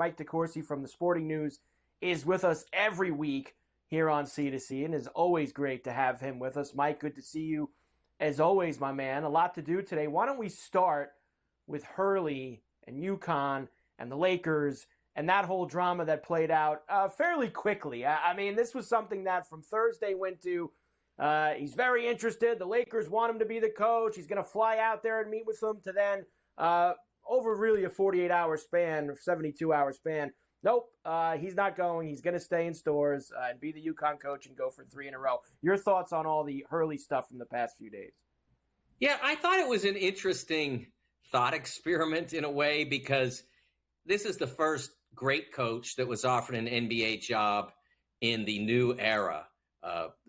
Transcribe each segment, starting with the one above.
Mike DeCourcy from the Sporting News is with us every week here on C2C, and it's always great to have him with us. Mike, good to see you as always, my man. A lot to do today. Why don't we start with Hurley and UConn and the Lakers and that whole drama that played out fairly quickly. I mean, this was something that from Thursday went to he's very interested. The Lakers want him to be the coach. He's going to fly out there and meet with them to then over really a 48-hour span, 72-hour span. Nope, he's not going. He's going to stay in stores and be the UConn coach and go for 3 in a row. Your thoughts on all the Hurley stuff from the past few days? Yeah, I thought it was an interesting thought experiment in a way, because this is the first great coach that was offered an NBA job in the new era,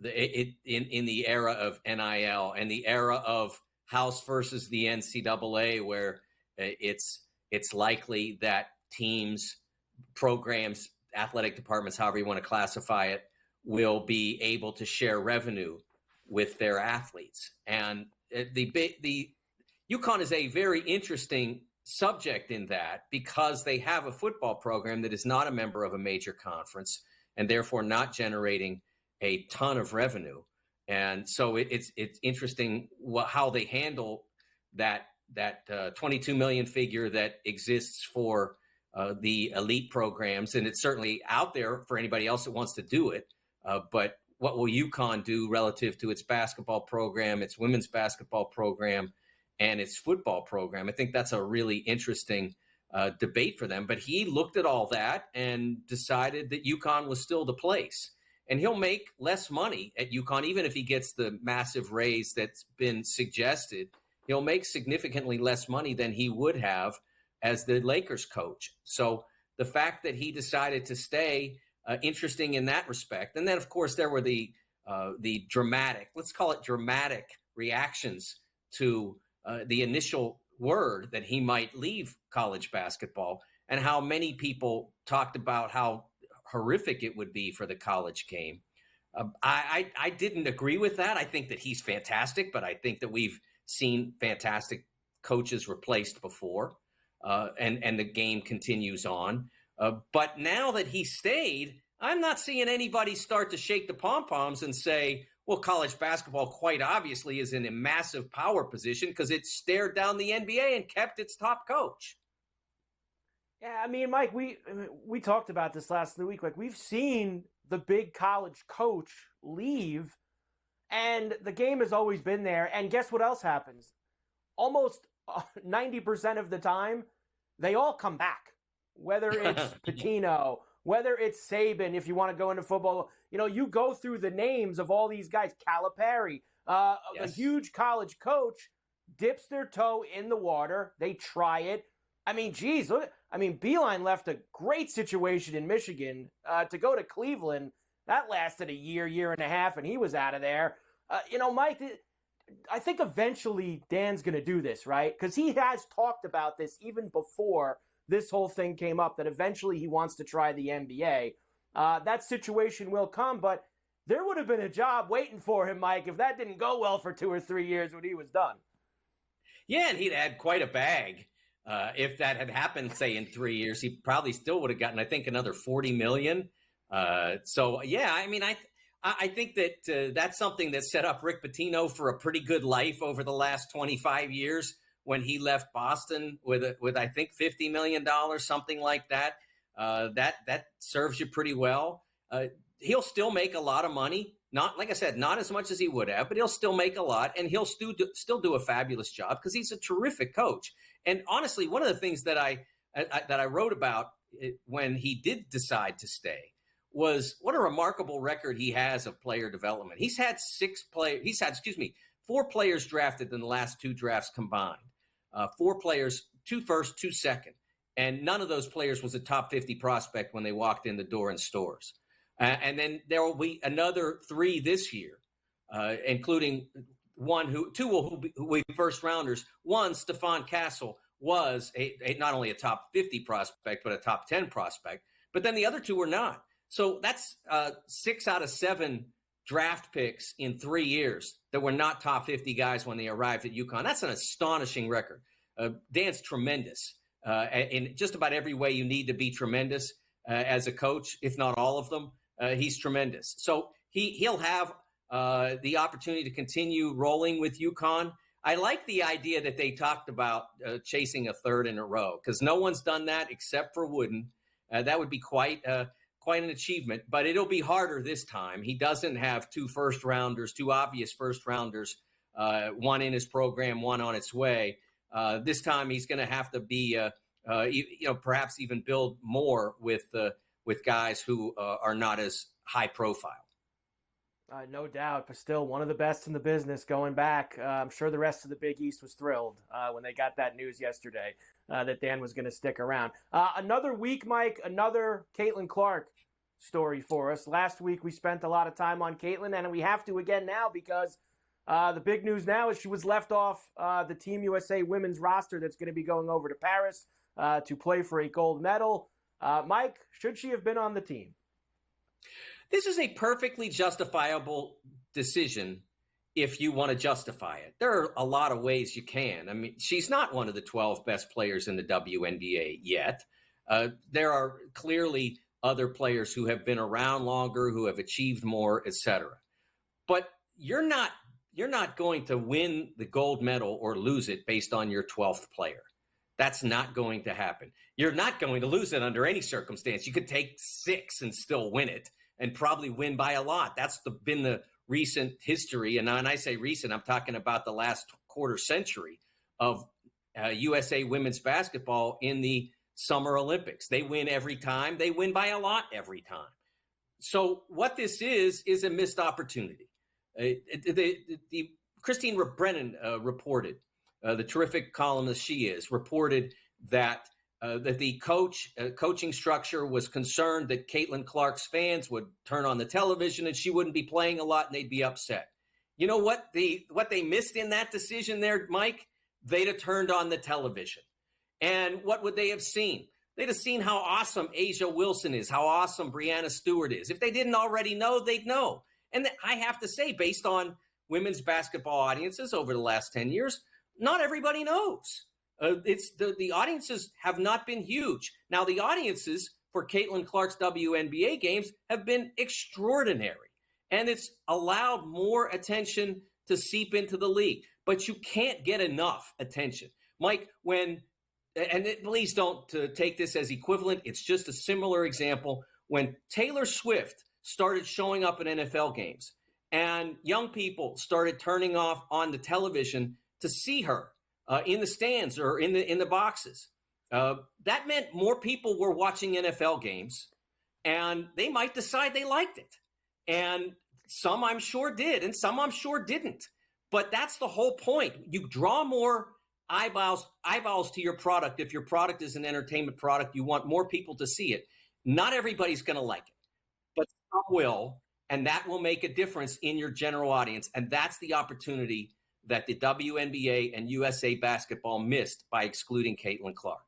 in the era of NIL and the era of House versus the NCAA, where it's likely that teams, programs, athletic departments, however you want to classify it, will be able to share revenue with their athletes. And the UConn is a very interesting subject in that, because they have a football program that is not a member of a major conference and therefore not generating a ton of revenue. And so it's interesting how they handle that 22 million figure that exists for the elite programs. And it's certainly out there for anybody else that wants to do it. But what will UConn do relative to its basketball program, its women's basketball program, and its football program? I think that's a really interesting debate for them. But he looked at all that and decided that UConn was still the place. And he'll make less money at UConn, even if he gets the massive raise that's been suggested. He'll make significantly less money than he would have as the Lakers coach. So the fact that he decided to stay, interesting in that respect. And then, of course, there were the dramatic, let's call it dramatic reactions to the initial word that he might leave college basketball, and how many people talked about how horrific it would be for the college game. I didn't agree with that. I think that he's fantastic, but I think that we've seen fantastic coaches replaced before, and the game continues on. But now that he stayed, I'm not seeing anybody start to shake the pom-poms and say, well, college basketball quite obviously is in a massive power position because it stared down the NBA and kept its top coach. Yeah, I mean, Mike, we talked about this last week. Like, we've seen the big college coach leave, and the game has always been there. And guess what else happens? Almost 90% of the time, they all come back. Whether it's Pitino, whether it's Saban, if you want to go into football, you go through the names of all these guys. Calipari, yes. A huge college coach, dips their toe in the water. They try it. I mean, geez, Beilein left a great situation in Michigan to go to Cleveland. That lasted a year and a half, and he was out of there. Mike, I think eventually Dan's going to do this, right? Because he has talked about this even before this whole thing came up, that eventually he wants to try the NBA. That situation will come, but there would have been a job waiting for him, Mike, if that didn't go well for 2 or 3 years when he was done. Yeah, and he'd had quite a bag. If that had happened, say, in 3 years, he probably still would have gotten, I think, another $40 million. So, yeah, I mean, I think that that's something that set up Rick Pitino for a pretty good life over the last 25 years when he left Boston with I think, $50 million, something like that. That serves you pretty well. He'll still make a lot of money. Not, like I said, not as much as he would have, but he'll still make a lot, and he'll still do a fabulous job because he's a terrific coach. And honestly, one of the things that I wrote about when he did decide to stay was what a remarkable record he has of player development. He's had 4 players drafted in the last 2 drafts combined. 4 players, 2 first, 2 second. And none of those players was a top 50 prospect when they walked in the door in stores. And then there will be another 3 this year, including two will be first rounders. One, Stephon Castle, was not only a top 50 prospect, but a top 10 prospect. But then the other 2 were not. So that's 6 out of 7 draft picks in 3 years that were not top 50 guys when they arrived at UConn. That's an astonishing record. Dan's tremendous. in just about every way you need to be tremendous as a coach, if not all of them. He's tremendous. So he'll have the opportunity to continue rolling with UConn. I like the idea that they talked about chasing a third in a row, because no one's done that except for Wooden. That would be quite an achievement, but it'll be harder this time. He doesn't have two obvious first rounders, one in his program, one on its way. This time he's going to have to be, perhaps even build more with guys who are not as high profile. No doubt, but still one of the best in the business going back. I'm sure the rest of the Big East was thrilled when they got that news yesterday that Dan was going to stick around. Another week, Mike, another Caitlin Clark story for us. Last week we spent a lot of time on Caitlin, and we have to again now because the big news now is she was left off the Team USA women's roster that's going to be going over to Paris to play for a gold medal. Mike, should she have been on the team? This is a perfectly justifiable decision if you want to justify it. There are a lot of ways you can. I mean, she's not one of the 12 best players in the WNBA yet. There are clearly other players who have been around longer, who have achieved more, etc. But you're not going to win the gold medal or lose it based on your 12th player. That's not going to happen. You're not going to lose it under any circumstance. You could take 6 and still win it, and probably win by a lot. That's been the recent history. And when I say recent, I'm talking about the last quarter century of USA women's basketball in the Summer Olympics. They win every time. They win by a lot every time. So what this is a missed opportunity. The Christine Brennan reported, the terrific columnist she is, reported that the coaching structure was concerned that Caitlin Clark's fans would turn on the television and she wouldn't be playing a lot and they'd be upset. You know what they missed in that decision there, Mike? They'd have turned on the television. And what would they have seen? They'd have seen how awesome Asia Wilson is, how awesome Brianna Stewart is. If they didn't already know, they'd know. And I have to say, based on women's basketball audiences over the last 10 years, not everybody knows. The audiences have not been huge. Now, the audiences for Caitlin Clark's WNBA games have been extraordinary, and it's allowed more attention to seep into the league. But you can't get enough attention. Mike, please don't take this as equivalent. It's just a similar example. When Taylor Swift started showing up at NFL games and young people started turning on the television to see her, in the stands or in the boxes. That meant more people were watching NFL games, and they might decide they liked it. And some I'm sure did, and some I'm sure didn't. But that's the whole point. You draw more eyeballs to your product. If your product is an entertainment product, you want more people to see it. Not everybody's going to like it, but some will, and that will make a difference in your general audience. And that's the opportunity that the WNBA and USA basketball missed by excluding Caitlin Clark.